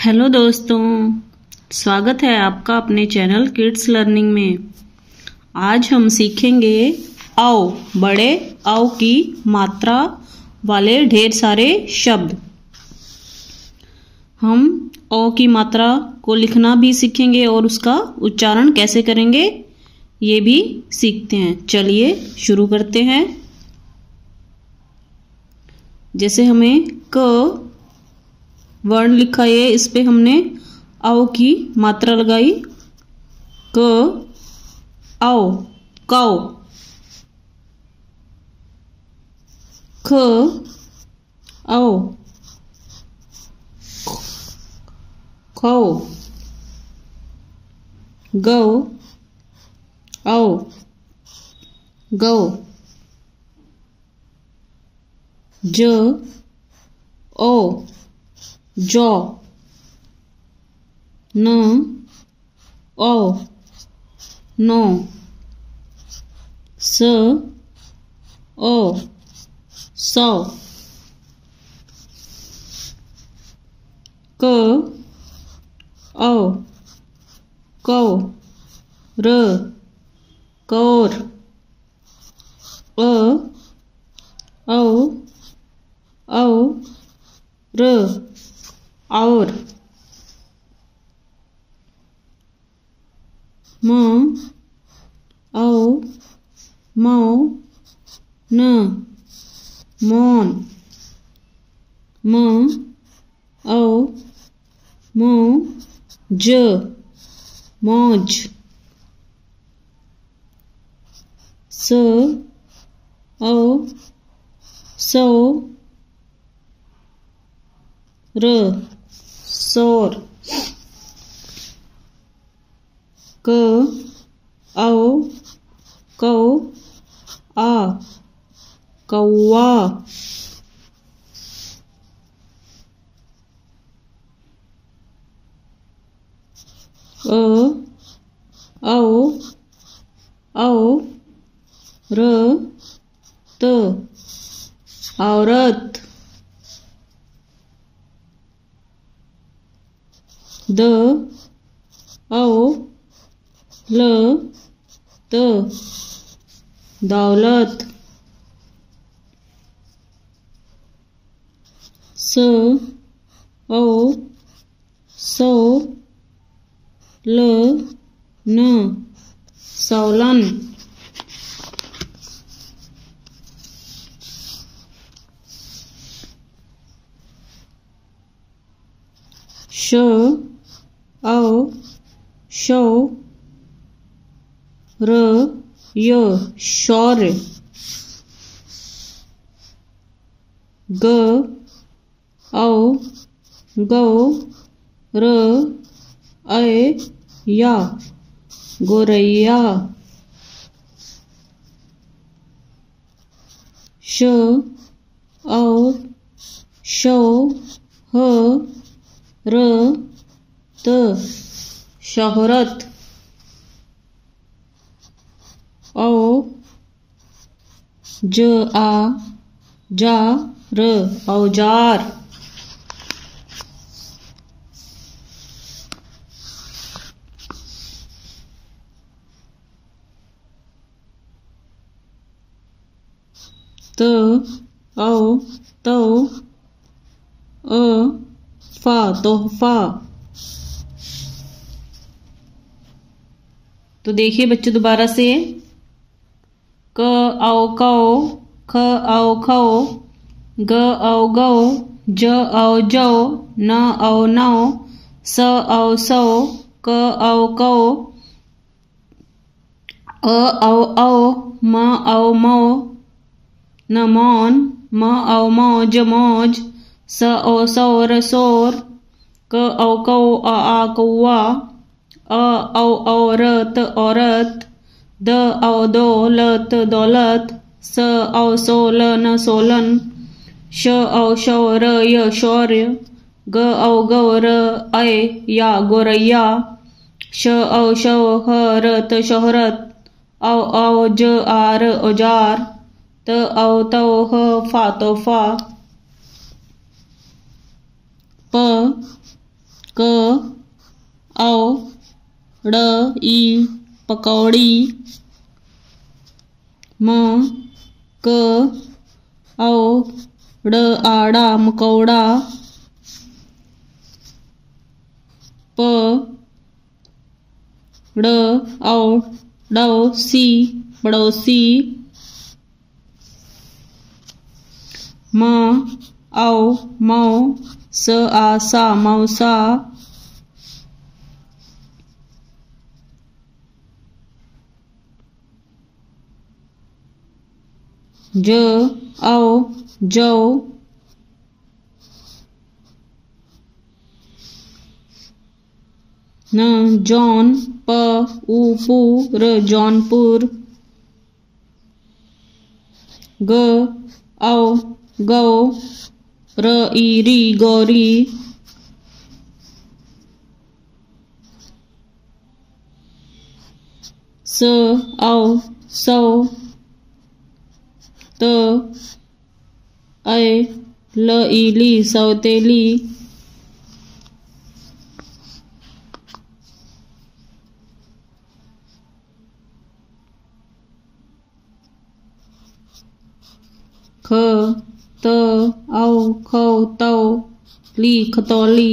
Hello दोस्तों, स्वागत है आपका अपने चैनल किड्स लर्निंग में। आज हम सीखेंगे आओ, बड़े आओ की मात्रा वाले ढेर सारे शब्द। हम ओ की मात्रा को लिखना भी सीखेंगे और उसका उच्चारण कैसे करेंगे ये भी सीखते हैं। चलिए शुरू करते हैं। जैसे हमें क वर्ण लिखा है, इस पे हमने आओ की मात्रा लगाई। क आओ, काओ। ख आओ, खाओ। गौ आओ, गौ। ज ओ, जौ। न ओ, नो। स ओ, सौ। क औ, कौ। र कौर। अ औ, औ र और। म औ, मौ न मौन। म औ, मौ ज मौज। स औ, सौ र सौर। क औ, कौ आ, कौआ। अ औ, औ र त औरत। द औ, ल त दौलत। स औ, सौ ल न सौलन। श औ, शौ र य शौर्य। ग औ, गौ र अय या गोरैया। श औ, शौ ह र त शोहरत। औ, ज आ, जा र औजार। त औ, तौ अ फा, तोहफा। तो देखिए बच्चों दोबारा से। क औ कौ, ख औ खौ, ग औ गौ, ज औ जौ, न औ नौ, स औ सौ, क औ कौ, अ औ औ, म औ मौ न मौन, म औ मौज मौज, स औ सौर सोर, क औ कौ आ कौआ, अ औ औरत औरत, द औ दौलत दौलत, स औ सोल न सोलन, श औ शौर य शौर्य, ग औ गौर अय या गोरैया, श औ शौहरत शोहरत, औ औ ज आर औजार, त औ तौ ह फा तोहफा। प क ड़ ई पकौड़ी, म क औ ड़ आड़ा मकौड़ा, प ड़ औ डौ सी पड़ोसी, म औ मौ स आसा मौसा, ज औ जौ, न जौन प उ पू र जौनपुर, ग औ गौ र ई री गौरी, स औ सौ त ऐ ल ई ली सौतेली, ख त औ खौ तौ ली खतौली,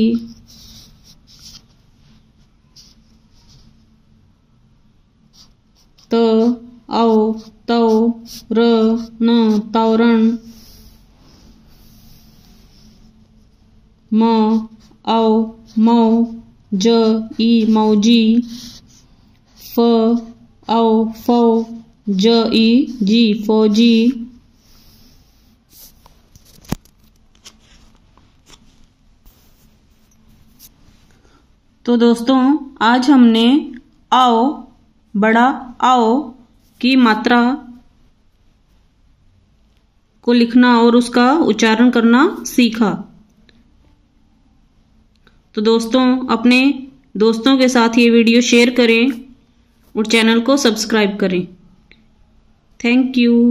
त औ तौ र न तौरण, म औ मौ ज ई मौजी, फ औ फौ ज ई जी फौजी। तो दोस्तों आज हमने आओ बड़ा आओ की मात्रा को लिखना और उसका उच्चारण करना सीखा। तो दोस्तों अपने दोस्तों के साथ ये वीडियो शेयर करें और चैनल को सब्सक्राइब करें। Thank you.